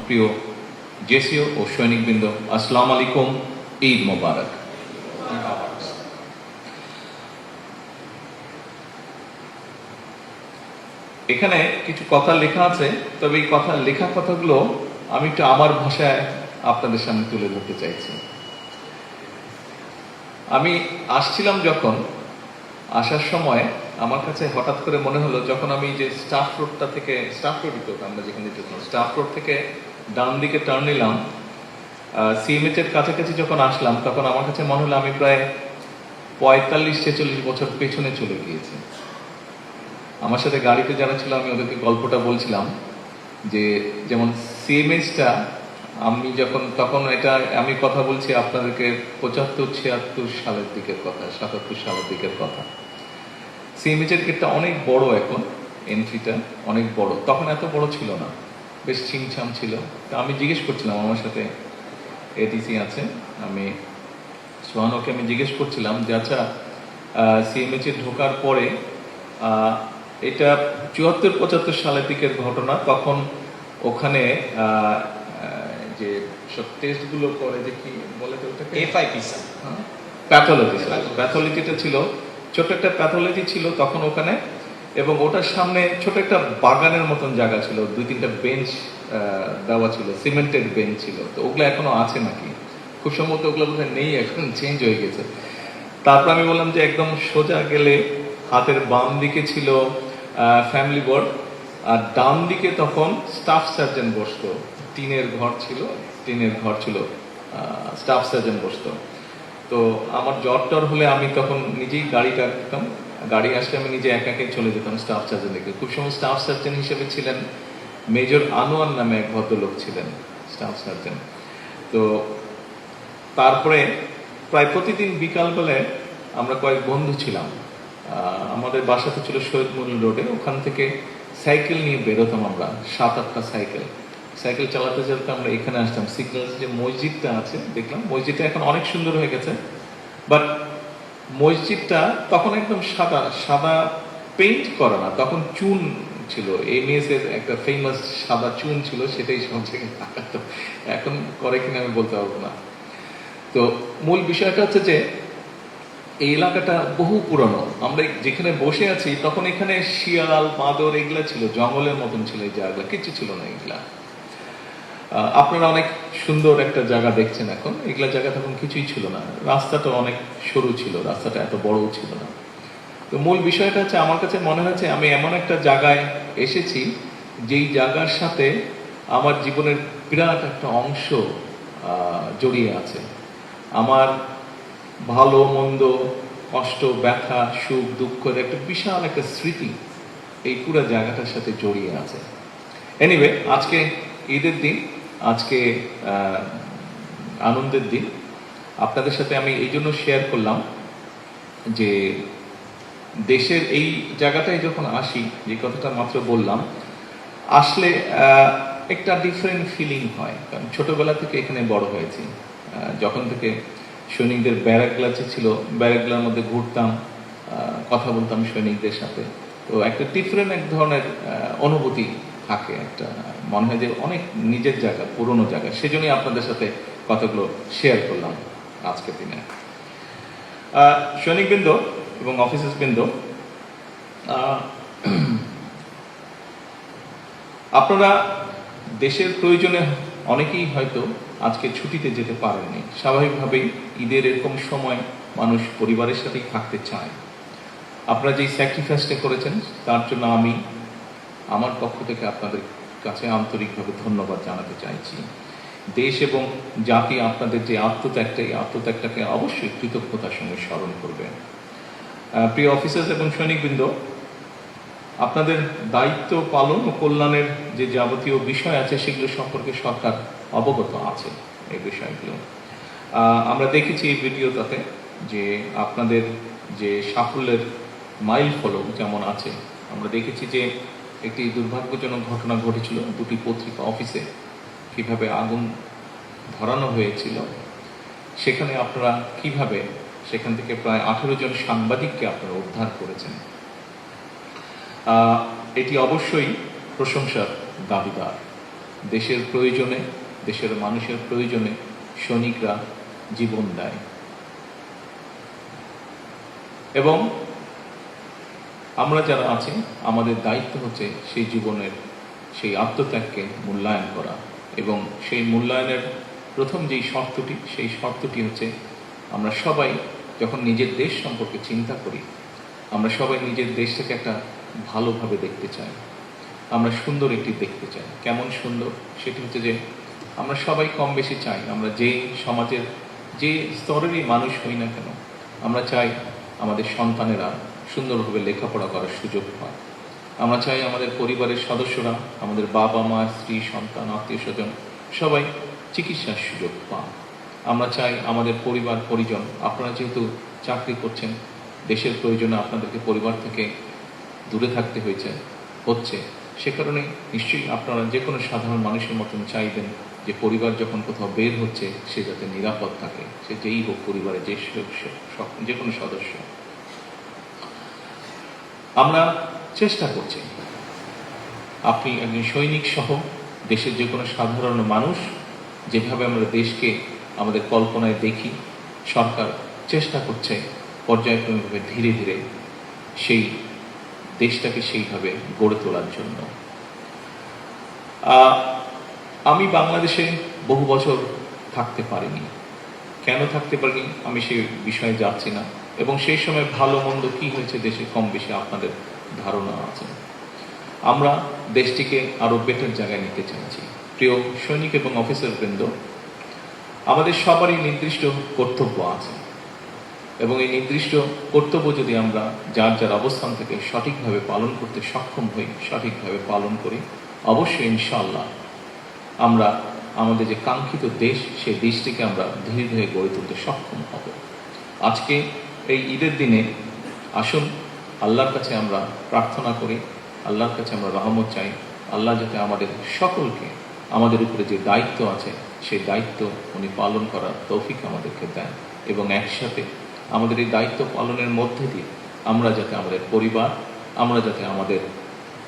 প্রিয় জেসিও ও সৈনিকবৃন্দ, আসসালামু আলাইকুম, ঈদ মোবারক। এখানে কিছু কথা লেখা আছে, তবে এই লেখা কথাগুলো আমি একটু আমার ভাষায় আপনাদের সামনে তুলে ধরতে চাইছি। আমি আসছিলাম, যখন আসার সময় আমার কাছে হঠাৎ করে মনে হলো, যখন আমি যে স্টাফ রোডই তো আমরা যেখানে যেতাম, স্টাফ রোড থেকে ডান দিকে টার্ন নিলাম, সিএমএইচ এর কাছাকাছি যখন আসলাম, তখন আমার কাছে মনে হলো আমি প্রায় 45-46 বছর পেছনে চলে গিয়েছি। আমার সাথে গাড়িতে যারা ছিল, আমি ওদেরকে গল্পটা বলছিলাম যে, যেমন সিএমএইচটা তখন এটা আমি কথা বলছি আপনাদেরকে 75-76 সালের দিকের কথা, 77 সালের দিকের কথা। সিএমএইচ এর গেটটা অনেক বড়, এখন এন্ট্রিটা অনেক বড়, তখন এত বড় ছিল না, বেশ ছিমছাম ছিল। তা আমি জিজ্ঞেস করছিলাম, আমার সাথে এডিসি আছে, আমি সোহানোকে আমি জিজ্ঞেস করছিলাম যে, আচ্ছা সিএমএইচ এ ঢোকার পরে এটা 74-75 সালের দিকের ঘটনা, তখন ওখানে যে সব টেস্টগুলো করে, যে কি বলে ওটাকে, এফআইপিসি, প্যাথোলজিটা ছিল, ছোট একটা প্যাথোলজি ছিল তখন ওখানে, এবং ওটার সামনে ছোট একটা বাগানের মতন জায়গা ছিল, 2-3টা বেঞ্চ দেওয়া ছিল, সিমেন্টেড বেঞ্চ ছিল। তো ওগুলো এখনো আছে নাকি, খুব সম্ভবত ওগুলো বোধহয় নেই, এখন চেঞ্জ হয়ে গেছে। তারপর আমি বললাম যে, একদম সোজা গেলে হাতের বাম দিকে ছিল ফ্যামিলি ওয়ার্ড, আর ডান দিকে তখন স্টাফ সার্জন বসতো, টিনের ঘর ছিল, স্টাফ সার্জন বসতো। তো আমার জ্বর হলে আমি তখন নিজেই গাড়িটা রাখতাম, গাড়ি আসলে আমি নিজে একাকে চলে যেতাম স্টাফ সার্জন দিকে। খুব সময় স্টাফ সার্জন হিসেবে ছিলেন মেজর আনোয়ার নামে এক ভদ্রলোক ছিলেন স্টাফ সার্জন। তো তারপরে প্রায় প্রতিদিন বিকালবেলায় আমরা কয়েক বন্ধু ছিলাম, আমাদের বাসাতে ছিল শহীদ মনির রোডে, ওখান থেকে সাইকেল নিয়ে বেরোতাম আমরা, 7-8টা সাইকেল চালাতে চালাতে আমরা এখানে আসতাম। সিগন্যালস যে মসজিদটা আছে, দেখলাম মসজিদটা এখন অনেক সুন্দর হয়ে গেছে, বাট মসজিদটা তখন একদম সাদা পেইন্ট করা না, তখন চুন ছিল, এমএস এর একটা ফেমাস সাদা চুন ছিল, সেটাই সব জায়গায় লাগাতো। এখন করে কিনা আমি বলতে পারবো না। তো মূল বিষয়টা হচ্ছে যে, এই এলাকাটা বহু পুরনো, আমরা যেখানে বসে আছি তখন এখানে শিয়াল, বাঁদর এগুলা ছিল, জঙ্গলের মতন ছিল এই জায়গা, কিছু ছিল না এগুলা। আপনারা অনেক সুন্দর একটা জায়গা দেখছেন এখন, এগুলা জায়গা তখন কিছুই ছিল না, রাস্তাটা অনেক সরু ছিল, রাস্তাটা এত বড়ও ছিল না। তো মূল বিষয়টা হচ্ছে, আমার কাছে মনে হচ্ছে আমি এমন একটা জায়গায় এসেছি, যেই জায়গার সাথে আমার জীবনের বিরাট একটা অংশ জড়িয়ে আছে। আমার ভালো মন্দ, কষ্ট, ব্যথা, সুখ, দুঃখের একটা বিশাল একটা স্মৃতি এই পুরো জায়গাটার সাথে জড়িয়ে আছে। এনিওয়ে, আজকে ঈদের দিন, আজকে আনন্দের দিন, আপনাদের সাথে আমি এই জন্য শেয়ার করলাম যে, দেশের এই জায়গাটায় যখন আসি, যে কথাটা মাত্র বললাম, আসলে একটা ডিফারেন্ট ফিলিং হয়, কারণ ছোটবেলা থেকে এখানে বড় হয়েছি। যখন থেকে সৈনিকদের ব্যারাকগুলা ছিল, ব্যারাকগুলার মধ্যে ঘুরতাম, কথা বলতাম সৈনিকদের সাথে, তো একটা ডিফারেন্ট এক ধরনের অনুভূতি থাকে, একটা মনে হয় যে অনেক নিজের জায়গা, পুরনো জায়গা। সেজন্যই আপনাদের সাথে কথাগুলো শেয়ার করলাম আজকের দিনে। সৈনিকবৃন্দ এবং অফিসার্সবৃন্দ, আপনারা দেশের প্রয়োজনে অনেকেই হয়তো আজকে ছুটিতে যেতে পারেননি। স্বাভাবিকভাবেই ঈদের এরকম সময় মানুষ পরিবারের সাথেই থাকতে চায়। আপনারা যেই স্যাক্রিফাইসটা করেছেন, তার জন্য আমি আমার পক্ষ থেকে আপনাদের কাছে আন্তরিকভাবে ধন্যবাদ জানাতে চাইছি। দেশ এবং জাতি আপনাদের যে আত্মত্যাগটাকে অবশ্যই কৃতজ্ঞতার সঙ্গে স্মরণ করবে। প্রিয় অফিসার্স এবং সৈনিকবৃন্দ, আপনাদের দায়িত্ব পালন ও কল্যাণের যে যাবতীয় বিষয় আছে, সেগুলো সম্পর্কে সরকার অবগত আছে। এই বিষয়গুলো আমরা দেখেছি এই ভিডিওটাতে, যে আপনাদের যে সাফল্যের মাইল ফলক যেমন আছে, আমরা দেখেছি যে একটি দুর্ভাগ্যজনক ঘটনা ঘটেছিল 2টি পত্রিকা অফিসে, কিভাবে আগুন ধরানো হয়েছিল, সেখানে আপনারা কিভাবে সেখান থেকে প্রায় 18 জন সাংবাদিককে আপনারা উদ্ধার করেছেন। এটি অবশ্যই প্রশংসার দাবিদার। দেশের প্রয়োজনে, দেশের মানুষের প্রয়োজনে সৈনিকরা জীবন দেয় এবং আমরা যারা আছি আমাদের দায়িত্ব হচ্ছে সেই জীবনের সেই আত্মত্যাগকে মূল্যায়ন করা এবং সেই মূল্যায়নের প্রথম যেই শর্তটি, সেই শর্তটি হচ্ছে আমরা সবাই যখন নিজের দেশ সম্পর্কে চিন্তা করি, আমরা সবাই নিজের দেশটাকে একটা ভালোভাবে দেখতে চাই, আমরা সুন্দর একটি দেখতে চাই। কেমন সুন্দর? সেটি হচ্ছে যে আমরা সবাই কম বেশি চাই, আমরা যে সমাজের যে স্তরেরই মানুষ হই না কেন, আমরা চাই আমাদের সন্তানেরা সুন্দরভাবে লেখাপড়া করার সুযোগ পায়। আমরা চাই আমাদের পরিবারের সদস্যরা, আমাদের বাবা মা, স্ত্রী, সন্তান, আত্মীয় স্বজন সবাই চিকিৎসার সুযোগ পান। আমরা চাই আমাদের পরিবার পরিজন, আপনারা যেহেতু চাকরি করছেন, দেশের প্রয়োজনে আপনাদেরকে পরিবার থেকে দূরে থাকতে হচ্ছে, সে কারণে নিশ্চয়ই আপনারা যে কোনো সাধারণ মানুষের মতন চাইবেন যে পরিবার যখন কোথাও বের হচ্ছে সে যাতে নিরাপদ থাকে, সে যেই হোক পরিবারের যে কোনো সদস্য। আমরা চেষ্টা করছি, আপনি একজন সৈনিক সহ দেশের যে কোনো সাধারণ মানুষ যেভাবে আমরা দেশকে আমাদের কল্পনায় দেখি, সরকার চেষ্টা করছে পর্যায়ক্রমিকভাবে ধীরে ধীরে সেই দেশটাকে সেইভাবে গড়ে তোলার জন্য। আমি বাংলাদেশে বহু বছর থাকতে পারিনি। কেন থাকতে পারিনি আমি সে বিষয়ে যাচ্ছি না, এবং সেই সময় ভালো মন্দ কি হয়েছে দেশে কম বেশি আপনাদের ধারণা আছে। আমরা দেশটিকে আরো বেটার জায়গায় নিতে চাইছি। প্রিয় সৈনিক এবং অফিসার বৃন্দ, আমাদের সবারই নির্দিষ্ট কর্তব্য আছে এবং এই নির্দিষ্ট কর্তব্য যদি আমরা যার যার অবস্থান থেকে সঠিকভাবে পালন করতে সক্ষম হই, সঠিকভাবে পালন করি, অবশ্যই ইনশাআল্লাহ আমরা আমাদের যে কাঙ্ক্ষিত দেশ, সেই দেশটিকে আমরা ধীরে ধীরে গড়ে তুলতে সক্ষম হব। আজকে এই ঈদের দিনে আসুন আল্লাহর কাছে আমরা প্রার্থনা করি, আল্লাহর কাছে আমরা রহমত চাই, আল্লাহ যাতে আমাদের সকলকে আমাদের উপরে যে দায়িত্ব আছে সেই দায়িত্ব উনি পালন করার তৌফিক আমাদেরকে দেন, এবং একসাথে আমাদের এই দায়িত্ব পালনের মধ্যে দিয়ে আমরা যাতে আমাদের পরিবার, আমরা যাতে আমাদের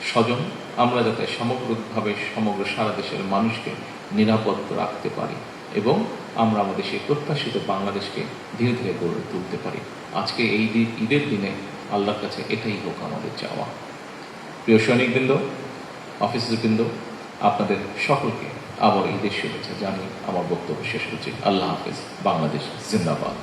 স্বজন, আমরা যাতে সমগ্রভাবে সমগ্র সারা দেশের মানুষকে নিরাপদ রাখতে পারি এবং আমরা আমাদের সেই প্রত্যাশিত বাংলাদেশকে ধীরে ধীরে গড়ে তুলতে পারি। আজকে এই ঈদের দিনে আল্লাহর কাছে এটাই হোক আমাদের চাওয়া। প্রিয় সৈনিকবৃন্দ, অফিসারবৃন্দ, আপনাদের সকলকে আবার ঈদের শুভেচ্ছা জানিয়ে আমার বক্তব্য শেষ করছি। আল্লাহ হাফেজ। বাংলাদেশ জিন্দাবাদ।